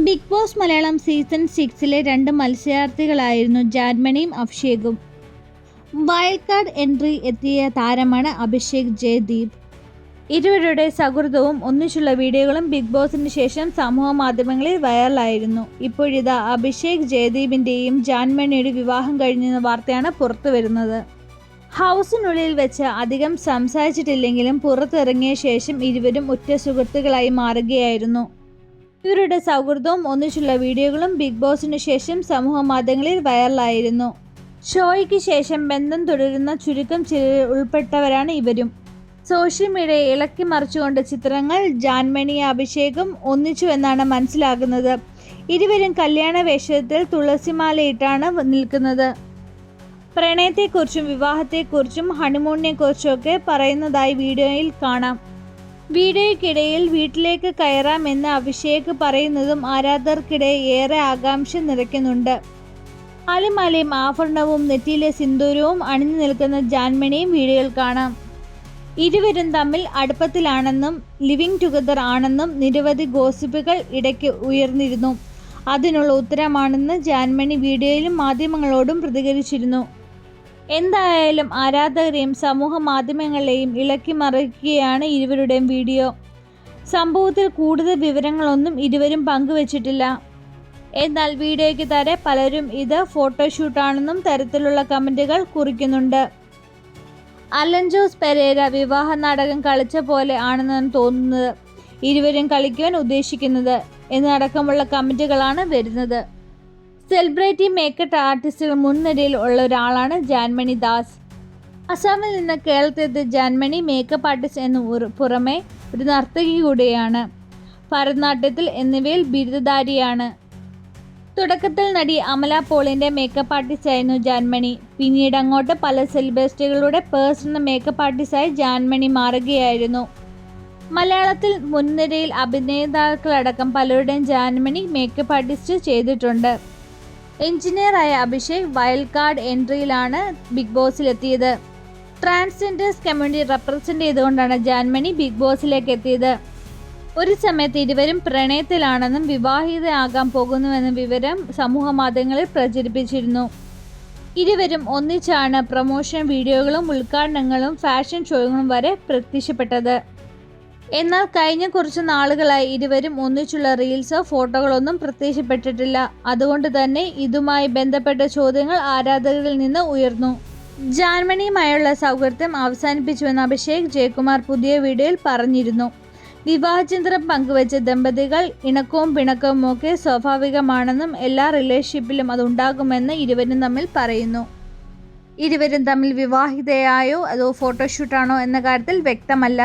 Big Boss Malayalam season 6-ലെ 2 മത്സരാർത്ഥികളായിരുന്നു ജാൻമണിയും അഭിഷേകും. വൈൽഡ് കാർഡ് എൻട്രി എത്തിയ താരമാണ് അഭിഷേക് ജയദീപ്. ഇരുവരുടെ സൗഹൃദവും ഒന്നിച്ചുള്ള വീഡിയോകളും ബിഗ് ബോസിന് ശേഷം സമൂഹ മാധ്യമങ്ങളിൽ വൈറലായിരുന്നു. ഇപ്പോഴിതാ അഭിഷേക് ജയദീപിൻ്റെയും ജാൻമണിയുടെ വിവാഹം കഴിഞ്ഞെന്ന വാർത്തയാണ് പുറത്തു വരുന്നത്. ഹൗസിനുള്ളിൽ വെച്ച് അധികം സംസാരിച്ചിട്ടില്ലെങ്കിലും പുറത്തിറങ്ങിയ ശേഷം ഇരുവരും ഉറ്റ സുഹൃത്തുക്കളായി മാറുകയായിരുന്നു. ഇവരുടെ സൗഹൃദവും ഒന്നിച്ചുള്ള വീഡിയോകളും ബിഗ് ബോസിന് ശേഷം സമൂഹ മാധ്യമങ്ങളിൽ വൈറലായിരുന്നു. ഷോയ്ക്ക് ശേഷം ബന്ധം തുടരുന്ന ചുരുക്കം ചിലരിൽ ഉൾപ്പെട്ടവരാണ് ഇവരും. സോഷ്യൽ മീഡിയയെ ഇളക്കി മറിച്ചുകൊണ്ട് ചിത്രങ്ങൾ ജാൻമണിയും അഭിഷേകും ഒന്നിച്ചു എന്നാണ് മനസ്സിലാകുന്നത്. ഇരുവരും കല്യാണ വേഷത്തിൽ തുളസിമാലയിട്ടാണ് നിൽക്കുന്നത്. പ്രണയത്തെക്കുറിച്ചും വിവാഹത്തെക്കുറിച്ചും ഹണിമൂണിനെക്കുറിച്ചുമൊക്കെ പറയുന്നതായി വീഡിയോയിൽ കാണാം. വീഡിയോയ്ക്കിടയിൽ വീട്ടിലേക്ക് കയറാമെന്ന് അഭിഷേക് പറയുന്നതും ആരാധകർക്കിടയിൽ ഏറെ ആകാംക്ഷ നിറയ്ക്കുന്നുണ്ട്. മാലയും ആഭരണവും നെറ്റിയിലെ സിന്ദൂരവും അണിഞ്ഞു നിൽക്കുന്ന ജാൻമണിയും വീഡിയോയിൽ കാണാം. ഇരുവരും തമ്മിൽ അടുപ്പത്തിലാണെന്നും ലിവിങ് ടുഗദർ ആണെന്നും നിരവധി ഗോസിപ്പുകൾ ഇടയ്ക്ക് ഉയർന്നിരുന്നു. അതിനുള്ള ഉത്തരമാണെന്ന് ജാൻമണി വീഡിയോയിലും മാധ്യമങ്ങളോടും പ്രതികരിച്ചിരുന്നു. എന്തായാലും ആരാധകരെയും സമൂഹ മാധ്യമങ്ങളെയും ഇളക്കി മറിക്കുകയാണ് ഇരുവരുടെയും വീഡിയോ. സംഭവത്തിൽ കൂടുതൽ വിവരങ്ങളൊന്നും ഇരുവരും പങ്കുവച്ചിട്ടില്ല. എന്നാൽ വീഡിയോയ്ക്ക് താഴെ പലരും ഇത് ഫോട്ടോഷൂട്ടാണെന്നും തരത്തിലുള്ള കമൻറ്റുകൾ കുറിക്കുന്നുണ്ട്. അലൻ ജോസ് പെരേര വിവാഹ നാടകം കളിച്ച പോലെ ആണെന്നാണ് തോന്നുന്നത്, ഇരുവരും കളിക്കുവാൻ ഉദ്ദേശിക്കുന്നത് എന്നടക്കമുള്ള കമൻറ്റുകളാണ് വരുന്നത്. സെലിബ്രിറ്റി മേക്കപ്പ് ആർട്ടിസ്റ്റുകൾ മുൻനിരയിൽ ഉള്ള ഒരാളാണ് ജാൻമണി ദാസ്. അസാമിൽ നിന്ന് കേരളത്തിലെത്തിയ ജാൻമണി മേക്കപ്പ് ആർട്ടിസ്റ്റ് എന്നു പുറമെ ഒരു നർത്തകി കൂടിയാണ്. ഭരതനാട്യത്തിൽ എന്നിവയിൽ ബിരുദധാരിയാണ്. തുടക്കത്തിൽ നടി അമല പോളിൻ്റെ മേക്കപ്പ് ആർട്ടിസ്റ്റായിരുന്നു ജാൻമണി. പിന്നീട് അങ്ങോട്ട് പല സെലിബ്രിറ്റികളുടെ പേഴ്സണൽ മേക്കപ്പ് ആർട്ടിസ്റ്റായി ജാൻമണി മാറുകയായിരുന്നു. മലയാളത്തിൽ മുൻനിരയിൽ അഭിനേതാക്കളടക്കം പലരുടെയും ജാൻമണി മേക്കപ്പ് ആർട്ടിസ്റ്റ് ചെയ്തിട്ടുണ്ട്. എഞ്ചിനീയറായ അഭിഷേക് വൈൽഡ് കാർഡ് എൻട്രിയിലാണ് ബിഗ് ബോസിലെത്തിയത്. ട്രാൻസ്ജെൻഡേഴ്സ് കമ്മ്യൂണിറ്റി റെപ്രസെൻ്റ് ചെയ്തുകൊണ്ടാണ് ജാൻമണി ബിഗ് ബോസിലേക്ക് എത്തിയത്. ഒരു സമയത്ത് ഇരുവരും പ്രണയത്തിലാണെന്നും വിവാഹിതയാകാൻ പോകുന്നുവെന്ന വിവരം സമൂഹ മാധ്യമങ്ങളിൽ പ്രചരിപ്പിച്ചിരുന്നു. ഇരുവരും ഒന്നിച്ചാണ് പ്രൊമോഷൻ വീഡിയോകളും ഉദ്ഘാടനങ്ങളും ഫാഷൻ ഷോകളും വരെ പ്രത്യക്ഷപ്പെട്ടത്. എന്നാൽ കഴിഞ്ഞ കുറച്ച് നാളുകളായി ഇരുവരും ഒന്നിച്ചുള്ള റീൽസോ ഫോട്ടോകളൊന്നും പ്രത്യക്ഷപ്പെട്ടിട്ടില്ല. അതുകൊണ്ട് തന്നെ ഇതുമായി ബന്ധപ്പെട്ട ചോദ്യങ്ങൾ ആരാധകരിൽ നിന്ന് ഉയർന്നു. ജാൻമണിയുമായുള്ള സൗഹൃദം അവസാനിപ്പിച്ചുവെന്ന് അഭിഷേക് ജയകുമാർ പുതിയ വീഡിയോയിൽ പറഞ്ഞിരുന്നു. വിവാഹചിത്രം പങ്കുവച്ച ദമ്പതികൾ ഇണക്കവും പിണക്കവും ഒക്കെ സ്വാഭാവികമാണെന്നും എല്ലാ റിലേഷൻഷിപ്പിലും അതുണ്ടാകുമെന്ന് ഇരുവരും തമ്മിൽ പറയുന്നു. ഇരുവരും തമ്മിൽ വിവാഹിതയായോ അതോ ഫോട്ടോഷൂട്ടാണോ എന്ന കാര്യത്തിൽ വ്യക്തമല്ല.